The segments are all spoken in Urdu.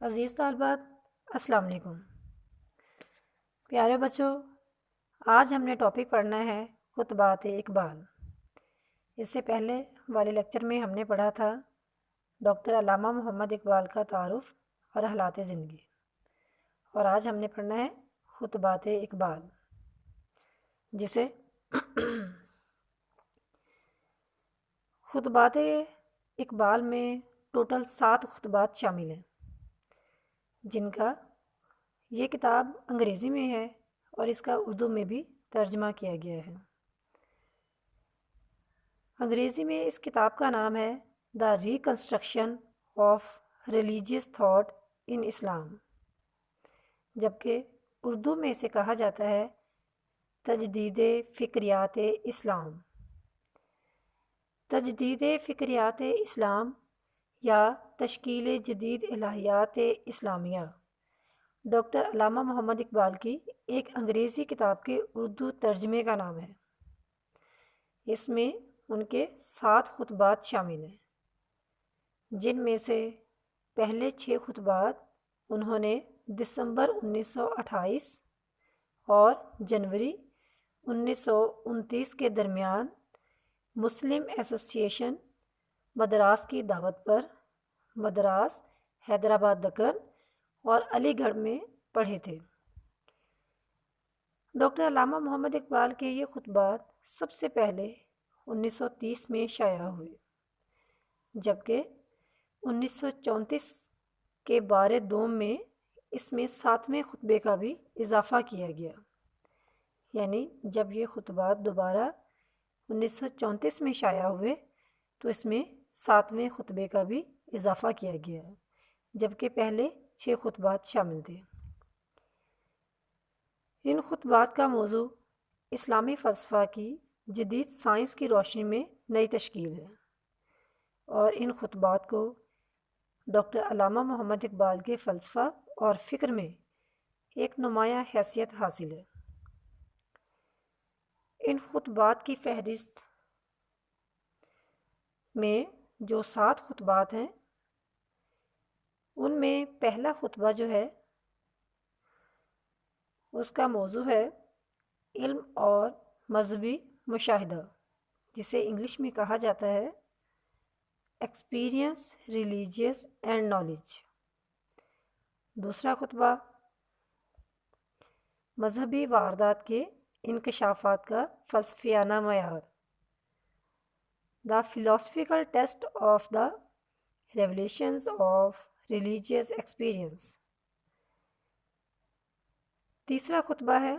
عزیز طالبات، السلام علیکم۔ پیارے بچوں، آج ہم نے ٹاپک پڑھنا ہے خطبات اقبال۔ اس سے پہلے والے لیکچر میں ہم نے پڑھا تھا ڈاکٹر علامہ محمد اقبال کا تعارف اور حالات زندگی، اور آج ہم نے پڑھنا ہے خطبات اقبال، جسے خطبات اقبال میں ٹوٹل 7 خطبات شامل ہیں، جن کا یہ کتاب انگریزی میں ہے اور اس کا اردو میں بھی ترجمہ کیا گیا ہے۔ انگریزی میں اس کتاب کا نام ہے the reconstruction of religious thought in Islam, جبکہ اردو میں اسے کہا جاتا ہے تجدید فکریات اسلام۔ تجدید فکریات اسلام یا تشکیل جدید الہیات اسلامیہ ڈاکٹر علامہ محمد اقبال کی ایک انگریزی کتاب کے اردو ترجمے کا نام ہے۔ اس میں ان کے 7 خطبات شامل ہیں، جن میں سے پہلے 6 خطبات انہوں نے دسمبر 1928 اور جنوری 1929 کے درمیان مسلم ایسوسی ایشن مدراس کی دعوت پر مدراس، حیدرآباد دکن اور علی گڑھ میں پڑھے تھے۔ ڈاکٹر علامہ محمد اقبال کے یہ خطبات سب سے پہلے 1930 میں شائع ہوئے، جبکہ 1934 کے بارے دوم میں اس میں 7ویں خطبے کا بھی اضافہ کیا گیا، یعنی جب یہ خطبات دوبارہ 1934 میں شائع ہوئے تو اس میں 7ویں خطبے کا بھی اضافہ کیا گیا، جبکہ پہلے 6 خطبات شامل تھے۔ ان خطبات کا موضوع اسلامی فلسفہ کی جدید سائنس کی روشنی میں نئی تشکیل ہے، اور ان خطبات کو ڈاکٹر علامہ محمد اقبال کے فلسفہ اور فکر میں ایک نمایاں حیثیت حاصل ہے۔ ان خطبات کی فہرست میں جو 7 خطبات ہیں، ان میں پہلا خطبہ جو ہے اس کا موضوع ہے علم اور مذہبی مشاہدہ، جسے انگلش میں کہا جاتا ہے ایکسپیرئنس ریلیجیس اینڈ نالج۔ دوسرا خطبہ مذہبی واردات کے انکشافات کا فلسفیانہ معیار، the philosophical test of the revelations of religious experience. تیسرا خطبہ ہے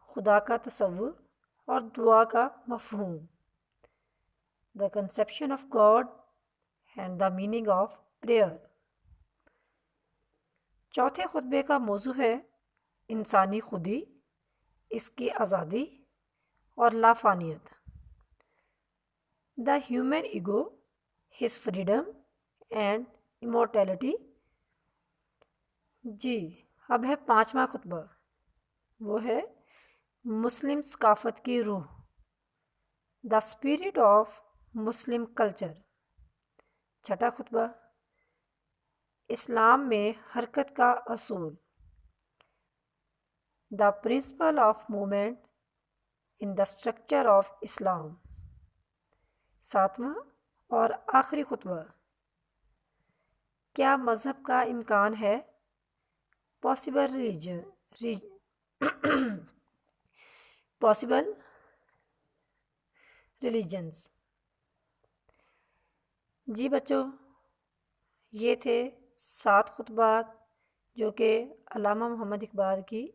خدا کا تصور اور دعا کا مفہوم، the conception of God and the meaning of prayer. چوتھے خطبے کا موضوع ہے انسانی خودی، اس کی آزادی اور لافانیت، the human ego, his freedom and immortality. جی اب ہے 5واں خطبہ، وہ ہے مسلم ثقافت کی روح، the spirit of Muslim culture. چھٹا خطبہ اسلام میں حرکت کا اصول، the principle of movement in the structure of Islam. 7واں اور آخری خطبہ کیا مذہب کا امکان ہے، پاسبل ریلیجنز۔ جی بچوں، یہ تھے 7 خطبات جو کہ علامہ محمد اقبال کی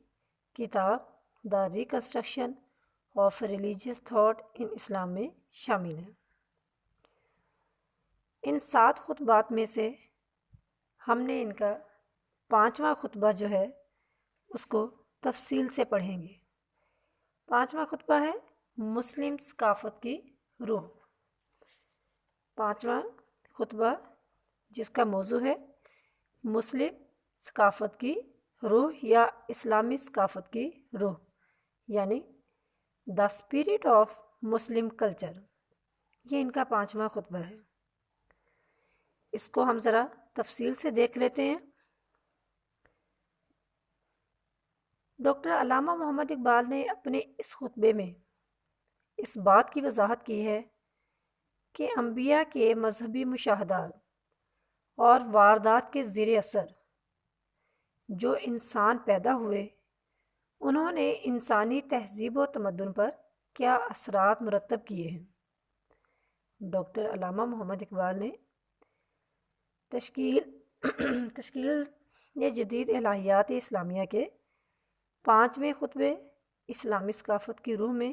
کتاب the reconstruction of religious thought in Islam میں شامل ہیں۔ ان 7 خطبات میں سے ہم نے ان کا 5واں خطبہ جو ہے اس کو تفصیل سے پڑھیں گے۔ 5واں خطبہ ہے مسلم ثقافت کی روح۔ 5واں خطبہ جس کا موضوع ہے مسلم ثقافت کی روح یا اسلامی ثقافت کی روح، یعنی دا اسپرٹ آف مسلم کلچر، یہ ان کا 5واں خطبہ ہے۔ اس کو ہم ذرا تفصیل سے دیکھ لیتے ہیں۔ ڈاکٹر علامہ محمد اقبال نے اپنے اس خطبے میں اس بات کی وضاحت کی ہے کہ انبیاء کے مذہبی مشاہدات اور واردات کے زیر اثر جو انسان پیدا ہوئے، انہوں نے انسانی تہذیب و تمدن پر کیا اثرات مرتب کیے ہیں۔ ڈاکٹر علامہ محمد اقبال نے تشکیل جدید الہیات اسلامیہ کے 5ویں خطبے اسلامی ثقافت کی روح میں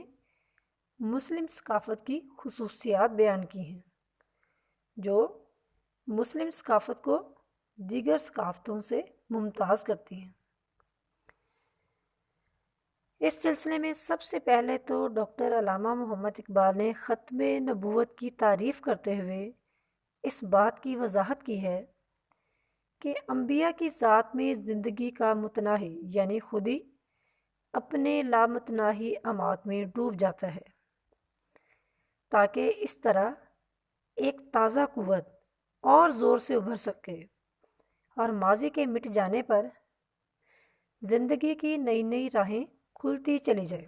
مسلم ثقافت کی خصوصیات بیان کی ہیں، جو مسلم ثقافت کو دیگر ثقافتوں سے ممتاز کرتی ہیں۔ اس سلسلے میں سب سے پہلے تو ڈاکٹر علامہ محمد اقبال نے ختم نبوت کی تعریف کرتے ہوئے اس بات کی وضاحت کی ہے کہ انبیاء کی ذات میں زندگی کا متناہی یعنی خودی اپنے لامتناہی اعماق میں ڈوب جاتا ہے، تاکہ اس طرح ایک تازہ قوت اور زور سے ابھر سکے اور ماضی کے مٹ جانے پر زندگی کی نئی نئی راہیں کھلتی چلی جائیں۔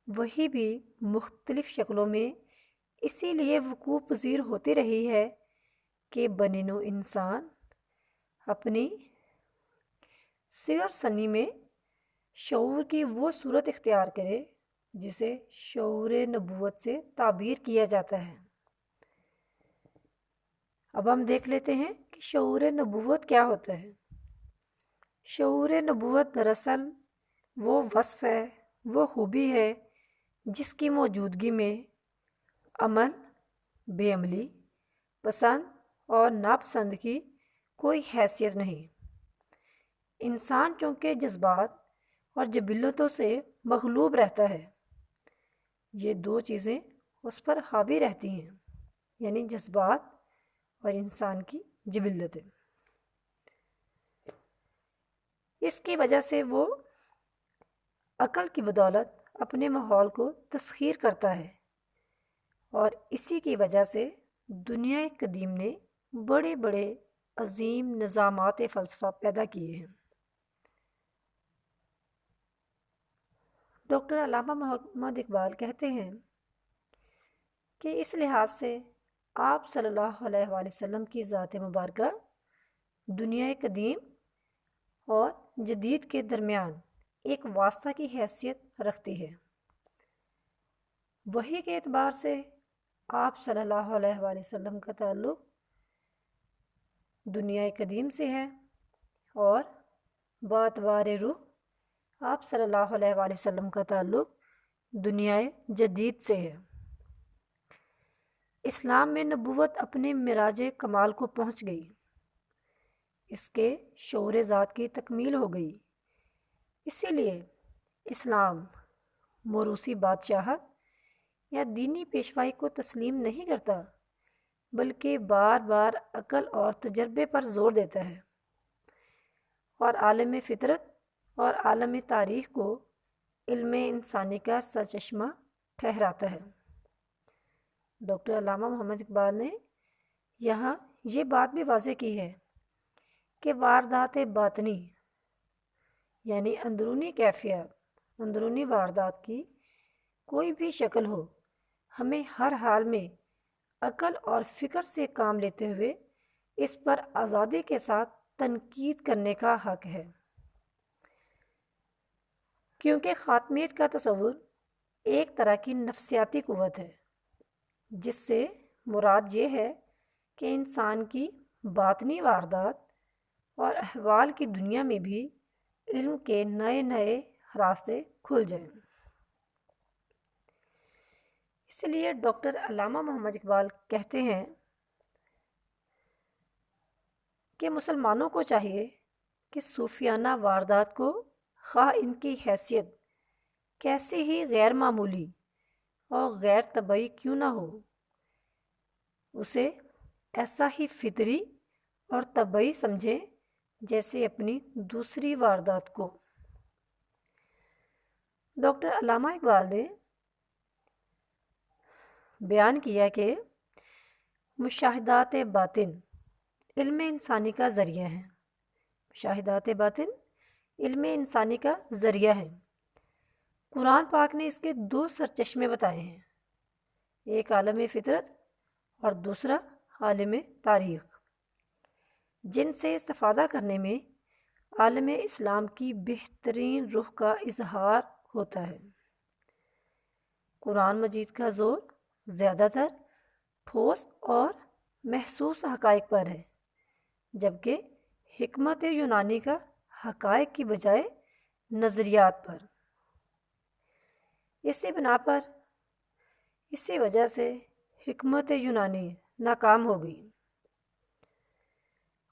وہی بھی مختلف شکلوں میں اسی لیے وقوع پذیر ہوتی رہی ہے کہ بنی نوع انسان اپنی صغر سنی میں شعور کی وہ صورت اختیار کرے جسے شعور نبوت سے تعبیر کیا جاتا ہے۔ اب ہم دیکھ لیتے ہیں کہ شعور نبوت کیا ہوتا ہے۔ شعور نبوت دراصل وہ وصف ہے، وہ خوبی ہے جس کی موجودگی میں عمل، بے عملی، پسند اور ناپسند کی کوئی حیثیت نہیں۔ انسان چونکہ جذبات اور جبلتوں سے مغلوب رہتا ہے، یہ دو چیزیں اس پر حاوی رہتی ہیں، یعنی جذبات اور انسان کی جبلتیں۔ اس کی وجہ سے وہ عقل کی بدولت اپنے ماحول کو تسخیر کرتا ہے، اور اسی کی وجہ سے دنیا قدیم نے بڑے بڑے عظیم نظامات فلسفہ پیدا کیے ہیں۔ ڈاکٹر علامہ محمد اقبال کہتے ہیں کہ اس لحاظ سے آپ صلی اللہ علیہ وآلہ وسلم کی ذات مبارکہ دنیا قدیم اور جدید کے درمیان ایک واسطہ کی حیثیت رکھتی ہے۔ وحی کے اعتبار سے آپ صلی اللہ علیہ وآلہ وسلم کا تعلق دنیا قدیم سے ہے، اور باعتبار روح آپ صلی اللہ علیہ وآلہ وسلم کا تعلق دنیا جدید سے ہے۔ اسلام میں نبوت اپنے معراج کمال کو پہنچ گئی، اس کے شعور ذات کی تکمیل ہو گئی۔ اسی لیے اسلام موروثی بادشاہت یا دینی پیشوائی کو تسلیم نہیں کرتا، بلکہ بار بار عقل اور تجربے پر زور دیتا ہے، اور عالم فطرت اور عالم تاریخ کو علم انسانی کا سرچشمہ ٹھہراتا ہے۔ ڈاکٹر علامہ محمد اقبال نے یہاں یہ بات بھی واضح کی ہے کہ واردات باطنی یعنی اندرونی کیفیت، اندرونی واردات کی کوئی بھی شکل ہو، ہمیں ہر حال میں عقل اور فکر سے کام لیتے ہوئے اس پر آزادی کے ساتھ تنقید کرنے کا حق ہے، کیونکہ خاتمیت کا تصور ایک طرح کی نفسیاتی قوت ہے، جس سے مراد یہ ہے کہ انسان کی باطنی واردات اور احوال کی دنیا میں بھی علم کے نئے نئے راستے کھل جائیں۔ اس لیے ڈاکٹر علامہ محمد اقبال کہتے ہیں کہ مسلمانوں کو چاہیے کہ صوفیانہ واردات کو، خواہ ان کی حیثیت کیسی ہی غیر معمولی اور غیر طبعی کیوں نہ ہو، اسے ایسا ہی فطری اور طبعی سمجھیں جیسے اپنی دوسری واردات کو۔ ڈاکٹر علامہ اقبال نے بیان کیا کہ مشاہدات باطن علم انسانی کا ذریعہ ہیں۔ مشاہدات باطن علم انسانی کا ذریعہ ہے۔ قرآن پاک نے اس کے 2 سرچشمے بتائے ہیں، ایک عالم فطرت اور دوسرا عالم تاریخ، جن سے استفادہ کرنے میں عالم اسلام کی بہترین روح کا اظہار ہوتا ہے۔ قرآن مجید کا زور زیادہ تر ٹھوس اور محسوس حقائق پر ہے، جبکہ حکمت یونانی کا حقائق کی بجائے نظریات پر۔ اسی وجہ سے حکمت یونانی ناکام ہو گئی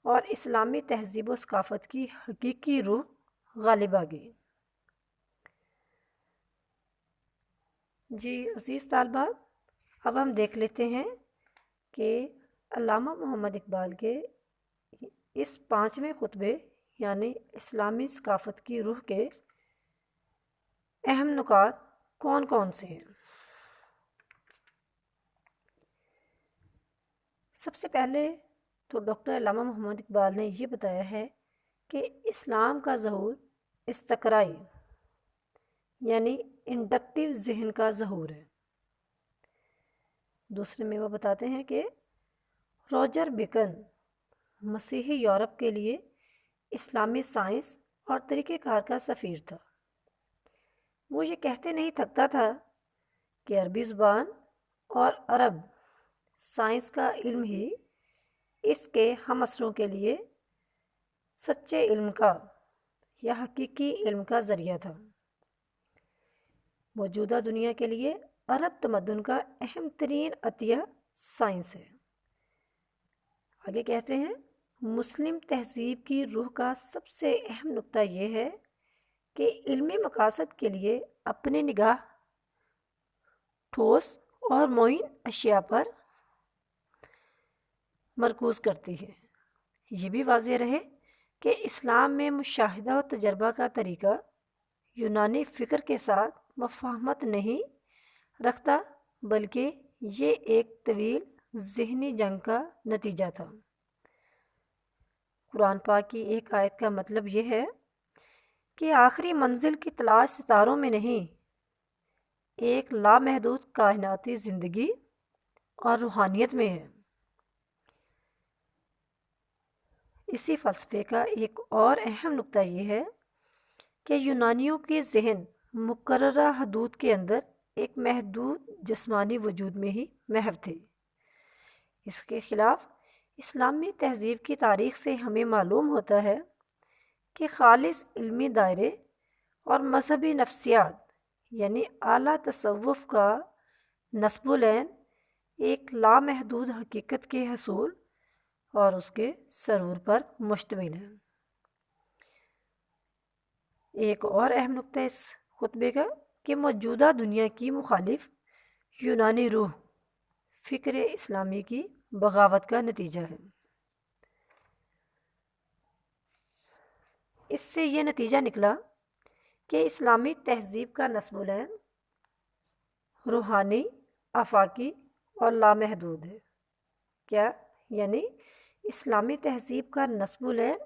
اور اسلامی تہذیب و ثقافت کی حقیقی روح غالب آ گئی۔ جی عزیز طالبات، اب ہم دیکھ لیتے ہیں کہ علامہ محمد اقبال کے اس 5ویں خطبے یعنی اسلامی ثقافت کی روح کے اہم نکات کون کون سے ہیں۔ سب سے پہلے تو ڈاکٹر علامہ محمد اقبال نے یہ بتایا ہے کہ اسلام کا ظہور استقرائی یعنی انڈکٹیو ذہن کا ظہور ہے۔ دوسرے میں وہ بتاتے ہیں کہ روجر بیکن مسیحی یورپ کے لیے اسلامی سائنس اور طریقہ کار کا سفیر تھا۔ وہ یہ کہتے نہیں تھکتا تھا کہ عربی زبان اور عرب سائنس کا علم ہی اس کے ہم عصروں کے لیے سچے علم کا یا حقیقی علم کا ذریعہ تھا۔ موجودہ دنیا کے لیے عرب تمدن کا اہم ترین عطیہ سائنس ہے۔ آگے کہتے ہیں مسلم تہذیب کی روح کا سب سے اہم نقطہ یہ ہے کہ علمی مقاصد کے لیے اپنی نگاہ ٹھوس اور معین اشیاء پر مرکوز کرتی ہے۔ یہ بھی واضح رہے کہ اسلام میں مشاہدہ و تجربہ کا طریقہ یونانی فکر کے ساتھ مفاہمت نہیں رکھتا، بلکہ یہ ایک طویل ذہنی جنگ کا نتیجہ تھا۔ قرآن پاک کی ایک آیت کا مطلب یہ ہے کہ آخری منزل کی تلاش ستاروں میں نہیں، ایک لامحدود کائناتی زندگی اور روحانیت میں ہے۔ اسی فلسفے کا ایک اور اہم نقطہ یہ ہے کہ یونانیوں کے ذہن مقررہ حدود کے اندر ایک محدود جسمانی وجود میں ہی محو تھے۔ اس کے خلاف اسلامی تہذیب کی تاریخ سے ہمیں معلوم ہوتا ہے کہ خالص علمی دائرے اور مذہبی نفسیات یعنی اعلیٰ تصوف کا نصب العین ایک لامحدود حقیقت کے حصول اور اس کے سرور پر مشتمل ہے۔ ایک اور اہم نقطہ اس خطبے کا کہ موجودہ دنیا کی مخالف یونانی روح فکر اسلامی کی بغاوت کا نتیجہ ہے۔ اس سے یہ نتیجہ نکلا کہ اسلامی تہذیب کا نصب العین روحانی، آفاقی اور لامحدود ہے۔ کیا یعنی اسلامی تہذیب کا نصب العین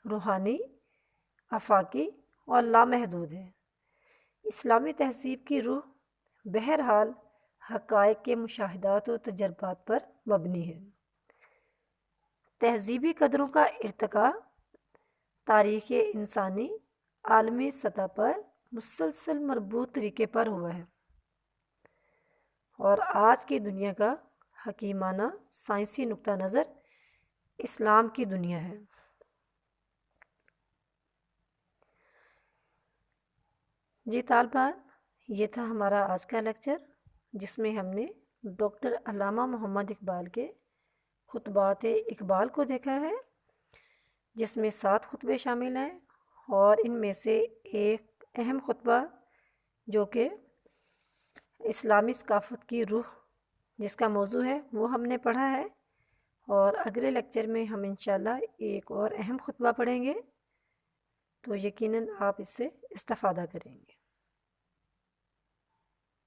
روحانی، آفاقی اور لامحدود ہے۔ اسلامی تہذیب کی روح بہرحال حقائق کے مشاہدات و تجربات پر مبنی ہے۔ تہذیبی قدروں کا ارتقاء تاریخ انسانی عالمی سطح پر مسلسل مربوط طریقے پر ہوا ہے اور آج کی دنیا کا حکیمانہ سائنسی نقطہ نظر اسلام کی دنیا ہے۔ جی طالبات، یہ تھا ہمارا آج کا لیکچر جس میں ہم نے ڈاکٹر علامہ محمد اقبال کے خطبات اقبال کو دیکھا ہے، جس میں 7 خطبے شامل ہیں اور ان میں سے ایک اہم خطبہ جو کہ اسلامی ثقافت کی روح جس کا موضوع ہے وہ ہم نے پڑھا ہے، اور اگلے لیکچر میں ہم انشاءاللہ ایک اور اہم خطبہ پڑھیں گے، تو یقیناً آپ اس سے استفادہ کریں گے۔